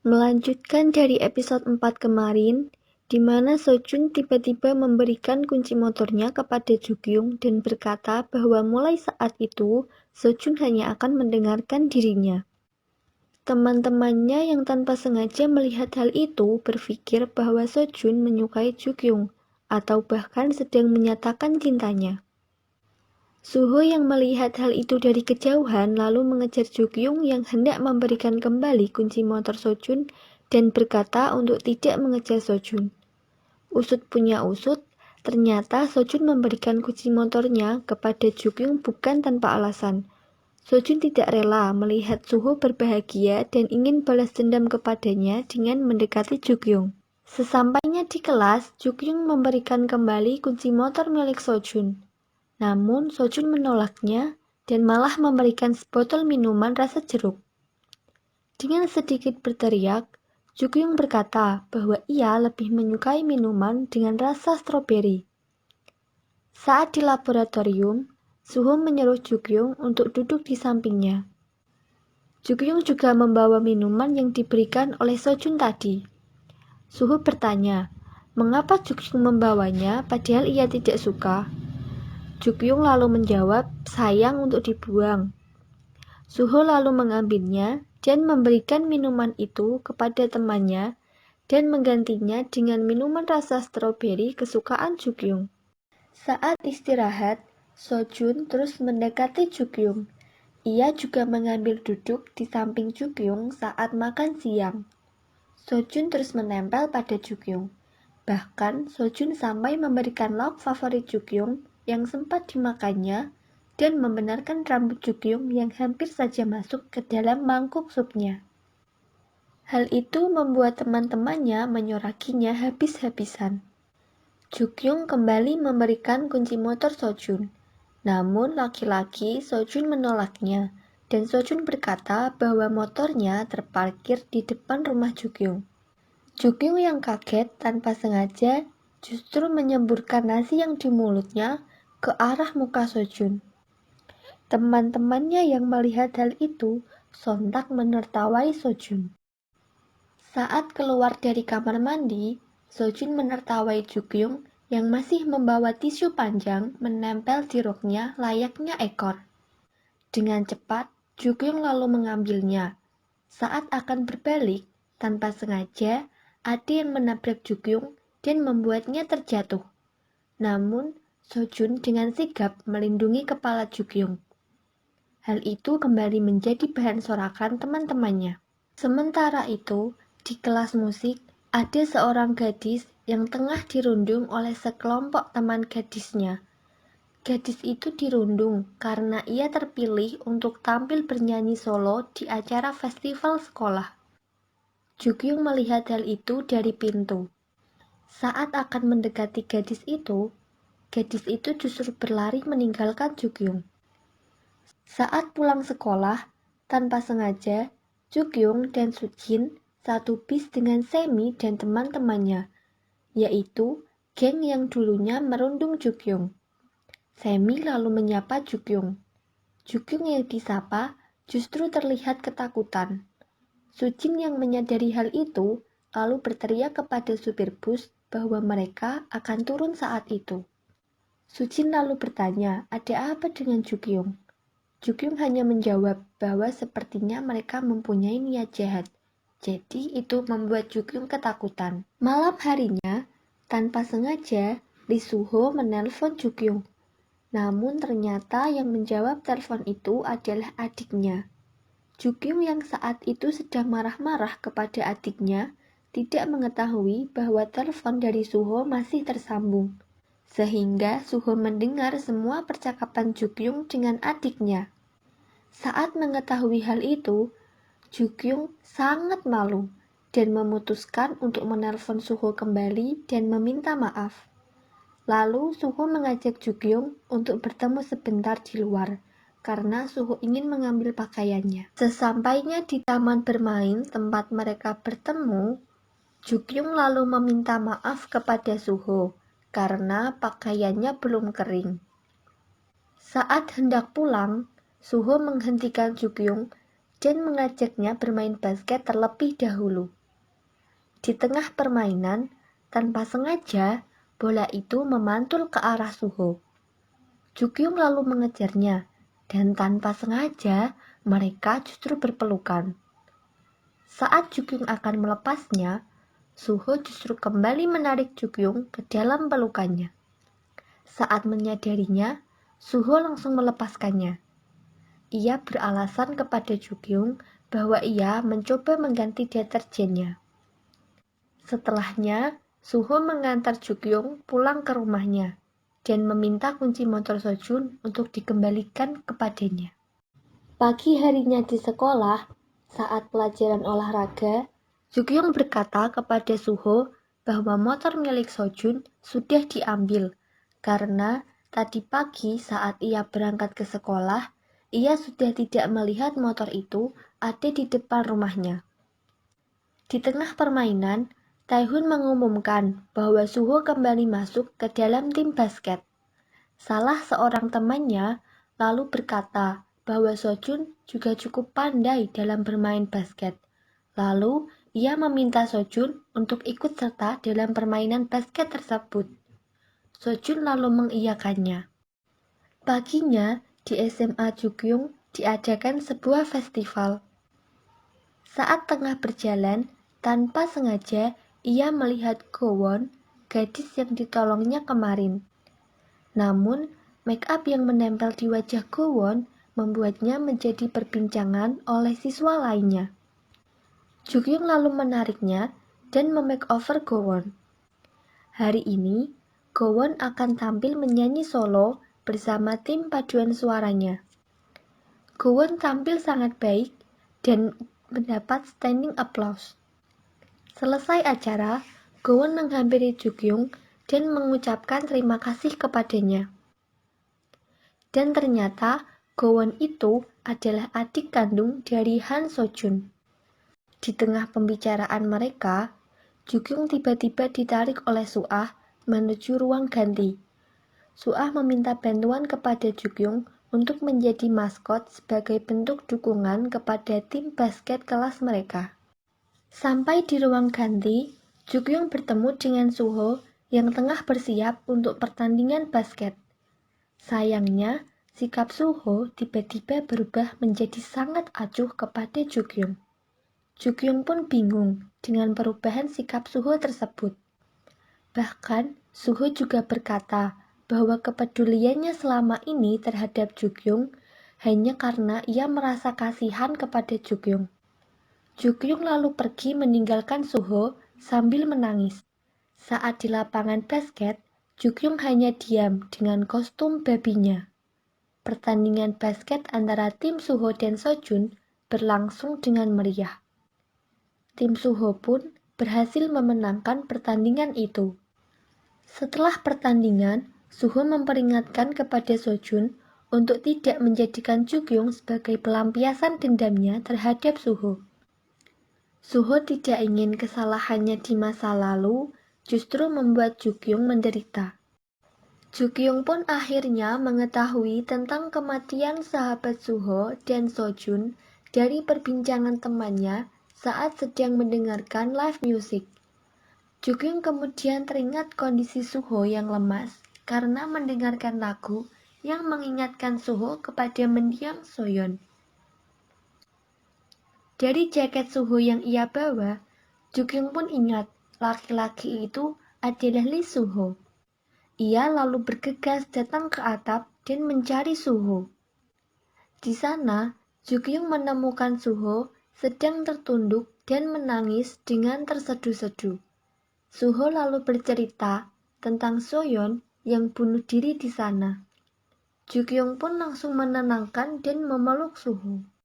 Melanjutkan dari episode 4 kemarin, di mana Sojun tiba-tiba memberikan kunci motornya kepada Jukyung dan berkata bahwa mulai saat itu, Sojun hanya akan mendengarkan dirinya. Teman-temannya yang tanpa sengaja melihat hal itu berpikir bahwa Sojun menyukai Jukyung, atau bahkan sedang menyatakan cintanya. Suho yang melihat hal itu dari kejauhan lalu mengejar Jukyung yang hendak memberikan kembali kunci motor Sojun dan berkata untuk tidak mengejar Sojun. Usut punya usut, ternyata Sojun memberikan kunci motornya kepada Jukyung bukan tanpa alasan. Sojun tidak rela melihat Suho berbahagia dan ingin balas dendam kepadanya dengan mendekati Jukyung. Sesampainya di kelas, Jukyung memberikan kembali kunci motor milik Sojun. Namun Sojun menolaknya dan malah memberikan sebotol minuman rasa jeruk. Dengan sedikit berteriak, Jukyung berkata bahwa ia lebih menyukai minuman dengan rasa stroberi. Saat di laboratorium, Suho menyuruh Jukyung untuk duduk di sampingnya. Jukyung juga membawa minuman yang diberikan oleh Sojun tadi. Suho bertanya, mengapa Jukyung membawanya padahal ia tidak suka? Jukyung lalu menjawab, sayang untuk dibuang. Suho lalu mengambilnya dan memberikan minuman itu kepada temannya dan menggantinya dengan minuman rasa stroberi kesukaan Jukyung. Saat istirahat, Sojun terus mendekati Jukyung. Ia juga mengambil duduk di samping Jukyung saat makan siang. Sojun terus menempel pada Jukyung. Bahkan Sojun sampai memberikan lauk favorit Jukyung yang sempat dimakannya dan membenarkan rambut Jukyung yang hampir saja masuk ke dalam mangkuk supnya. Hal itu membuat teman-temannya menyorakinya habis-habisan. Jukyung kembali memberikan kunci motor Sojun. Namun laki-laki Sojun menolaknya dan Sojun berkata bahwa motornya terparkir di depan rumah Jukyung. Jukyung yang kaget tanpa sengaja justru menyemburkan nasi yang di mulutnya ke arah muka Sojun. Teman-temannya yang melihat hal itu sontak menertawai Sojun. Saat keluar dari kamar mandi, Sojun menertawai Jukyung yang masih membawa tisu panjang menempel di roknya layaknya ekor. Dengan cepat, Jukyung lalu mengambilnya. Saat akan berbalik, tanpa sengaja, ada yang menabrak Jukyung dan membuatnya terjatuh. Namun, Sojun dengan sigap melindungi kepala Jukyung. Hal itu kembali menjadi bahan sorakan teman-temannya. Sementara itu, di kelas musik, ada seorang gadis yang tengah dirundung oleh sekelompok teman gadisnya. Gadis itu dirundung karena ia terpilih untuk tampil bernyanyi solo di acara festival sekolah. Jukyung melihat hal itu dari pintu. Saat akan mendekati gadis itu justru berlari meninggalkan Jukyung. Saat pulang sekolah, tanpa sengaja, Jukyung dan Sujin satu bis dengan Semi dan teman-temannya, yaitu geng yang dulunya merundung Jukyung. Semi lalu menyapa Jukyung. Jukyung yang disapa justru terlihat ketakutan. Sujin yang menyadari hal itu lalu berteriak kepada supir bus bahwa mereka akan turun saat itu. Sujin lalu bertanya, ada apa dengan Jukyung? Jukyung hanya menjawab bahwa sepertinya mereka mempunyai niat jahat. Jadi itu membuat Jukyung ketakutan. Malam harinya, tanpa sengaja, Lee Suho menelpon Jukyung. Namun ternyata yang menjawab telepon itu adalah adiknya. Jukyung yang saat itu sedang marah-marah kepada adiknya tidak mengetahui bahwa telepon dari Suho masih tersambung. Sehingga Suho mendengar semua percakapan Jukyung dengan adiknya. Saat mengetahui hal itu, Jukyung sangat malu dan memutuskan untuk menelpon Suho kembali dan meminta maaf. Lalu Suho mengajak Jukyung untuk bertemu sebentar di luar, karena Suho ingin mengambil pakaiannya. Sesampainya di taman bermain tempat mereka bertemu, Jukyung lalu meminta maaf kepada Suho karena pakaiannya belum kering. Saat hendak pulang, Suho menghentikan Jukyung dan mengajaknya bermain basket terlebih dahulu. Di tengah permainan, tanpa sengaja, bola itu memantul ke arah Suho. Jukyung lalu mengejarnya, dan tanpa sengaja mereka justru berpelukan. Saat Jukyung akan melepasnya, Suho justru kembali menarik Jukyung ke dalam pelukannya. Saat menyadarinya, Suho langsung melepaskannya. Ia beralasan kepada Jukyung bahwa ia mencoba mengganti deterjennya. Setelahnya, Suho mengantar Jukyung pulang ke rumahnya dan meminta kunci motor Sojun untuk dikembalikan kepadanya. Pagi harinya di sekolah, saat pelajaran olahraga, Jukyung berkata kepada Suho bahwa motor milik Sojun sudah diambil karena tadi pagi saat ia berangkat ke sekolah, ia sudah tidak melihat motor itu ada di depan rumahnya. Di tengah permainan, Taehun mengumumkan bahwa Suho kembali masuk ke dalam tim basket. Salah seorang temannya lalu berkata bahwa Sojun juga cukup pandai dalam bermain basket. Lalu, ia meminta Sojun untuk ikut serta dalam permainan basket tersebut. Sojun lalu mengiyakannya. Paginya, di SMA Jukyung diadakan sebuah festival. Saat tengah berjalan, tanpa sengaja ia melihat Gowon, gadis yang ditolongnya kemarin. Namun, make up yang menempel di wajah Gowon membuatnya menjadi perbincangan oleh siswa lainnya. Jukyung lalu menariknya dan memakeover Gowon. Hari ini, Gowon akan tampil menyanyi solo bersama tim paduan suaranya. Gowon tampil sangat baik dan mendapat standing applause. Selesai acara, Gowon menghampiri Jukyung dan mengucapkan terima kasih kepadanya. Dan ternyata Gowon itu adalah adik kandung dari Han Sojun. Di tengah pembicaraan mereka, Jukyung tiba-tiba ditarik oleh Suah menuju ruang ganti. Suah meminta bantuan kepada Jukyung untuk menjadi maskot sebagai bentuk dukungan kepada tim basket kelas mereka. Sampai di ruang ganti, Jukyung bertemu dengan Suho yang tengah bersiap untuk pertandingan basket. Sayangnya, sikap Suho tiba-tiba berubah menjadi sangat acuh kepada Jukyung. Jukyung pun bingung dengan perubahan sikap Suho tersebut. Bahkan, Suho juga berkata bahwa kepeduliannya selama ini terhadap Jukyung hanya karena ia merasa kasihan kepada Jukyung. Jukyung lalu pergi meninggalkan Suho sambil menangis. Saat di lapangan basket, Jukyung hanya diam dengan kostum babinya. Pertandingan basket antara tim Suho dan Sojun berlangsung dengan meriah. Tim Suho pun berhasil memenangkan pertandingan itu. Setelah pertandingan, Suho memperingatkan kepada Sojun untuk tidak menjadikan Jukyung sebagai pelampiasan dendamnya terhadap Suho. Suho tidak ingin kesalahannya di masa lalu justru membuat Jukyung menderita. Jukyung pun akhirnya mengetahui tentang kematian sahabat Suho dan Sojun dari perbincangan temannya saat sedang mendengarkan live music. Jukyung kemudian teringat kondisi Suho yang lemas karena mendengarkan lagu yang mengingatkan Suho kepada mendiang Soyeon. Dari jaket Suho yang ia bawa, Jukyung pun ingat laki-laki itu adalah Lee Suho. Ia lalu bergegas datang ke atap dan mencari Suho. Di sana, Jukyung menemukan Suho sedang tertunduk dan menangis dengan terseduh-seduh. Suho lalu bercerita tentang Soyeon yang bunuh diri di sana. Jukyung pun langsung menenangkan dan memeluk Suho.